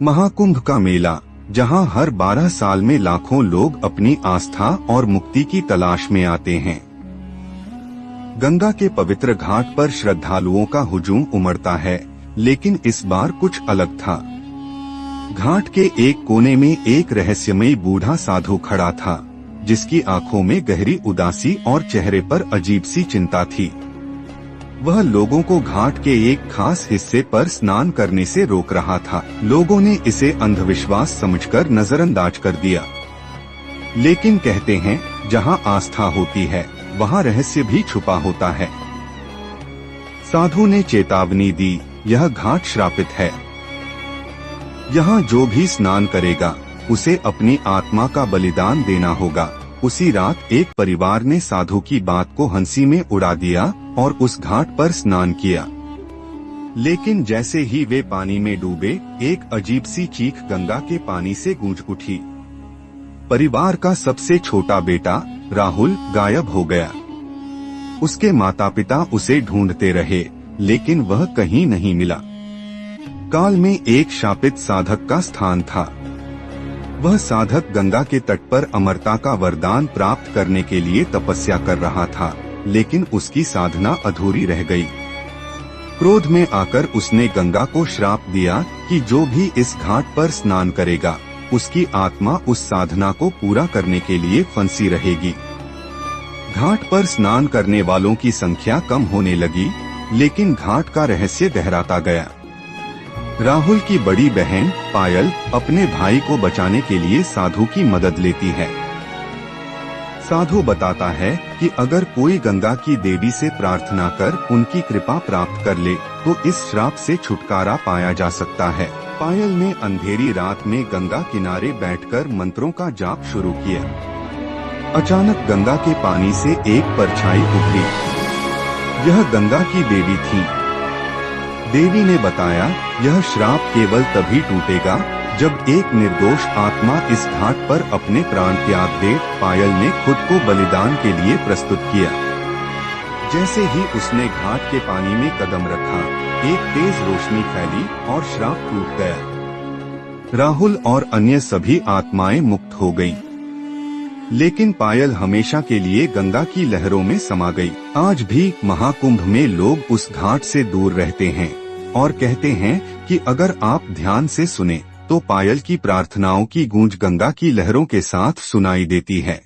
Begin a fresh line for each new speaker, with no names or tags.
महाकुंभ का मेला, जहां हर 12 साल में लाखों लोग अपनी आस्था और मुक्ति की तलाश में आते हैं। गंगा के पवित्र घाट पर श्रद्धालुओं का हुजूम उमड़ता है, लेकिन इस बार कुछ अलग था। घाट के एक कोने में एक रहस्यमयी बूढ़ा साधु खड़ा था, जिसकी आंखों में गहरी उदासी और चेहरे पर अजीब सी चिंता थी। वह लोगों को घाट के एक खास हिस्से पर स्नान करने से रोक रहा था। लोगों ने इसे अंधविश्वास समझकर नजरअंदाज कर दिया, लेकिन कहते हैं जहां आस्था होती है वहां रहस्य भी छुपा होता है। साधु ने चेतावनी दी, यह घाट श्रापित है। यहाँ जो भी स्नान करेगा उसे अपनी आत्मा का बलिदान देना होगा। उसी रात एक परिवार ने साधु की बात को हंसी में उड़ा दिया और उस घाट पर स्नान किया। लेकिन जैसे ही वे पानी में डूबे, एक अजीब सी चीख गंगा के पानी से गूंज उठी। परिवार का सबसे छोटा बेटा राहुल गायब हो गया। उसके माता पिता उसे ढूंढते रहे, लेकिन वह कहीं नहीं मिला। काल में एक शापित साधक का स्थान था। वह साधक गंगा के तट पर अमरता का वरदान प्राप्त करने के लिए तपस्या कर रहा था, लेकिन उसकी साधना अधूरी रह गई। क्रोध में आकर उसने गंगा को श्राप दिया कि जो भी इस घाट पर स्नान करेगा उसकी आत्मा उस साधना को पूरा करने के लिए फंसी रहेगी। घाट पर स्नान करने वालों की संख्या कम होने लगी, लेकिन घाट का रहस्य गहराता गया। राहुल की बड़ी बहन पायल अपने भाई को बचाने के लिए साधु की मदद लेती है। साधु बताता है कि अगर कोई गंगा की देवी से प्रार्थना कर उनकी कृपा प्राप्त कर ले तो इस श्राप से छुटकारा पाया जा सकता है। पायल ने अंधेरी रात में गंगा किनारे बैठकर मंत्रों का जाप शुरू किया। अचानक गंगा के पानी से एक परछाई उभरी। यह गंगा की देवी थी। देवी ने बताया, यह श्राप केवल तभी टूटेगा जब एक निर्दोष आत्मा इस घाट पर अपने प्राण त्याग दे। पायल ने खुद को बलिदान के लिए प्रस्तुत किया। जैसे ही उसने घाट के पानी में कदम रखा, एक तेज रोशनी फैली और श्राप टूट गया। राहुल और अन्य सभी आत्माएं मुक्त हो गईं। लेकिन पायल हमेशा के लिए गंगा की लहरों में समा गई। आज भी महाकुंभ में लोग उस घाट से दूर रहते हैं और कहते हैं कि अगर आप ध्यान से सुने तो पायल की प्रार्थनाओं की गूंज गंगा की लहरों के साथ सुनाई देती है।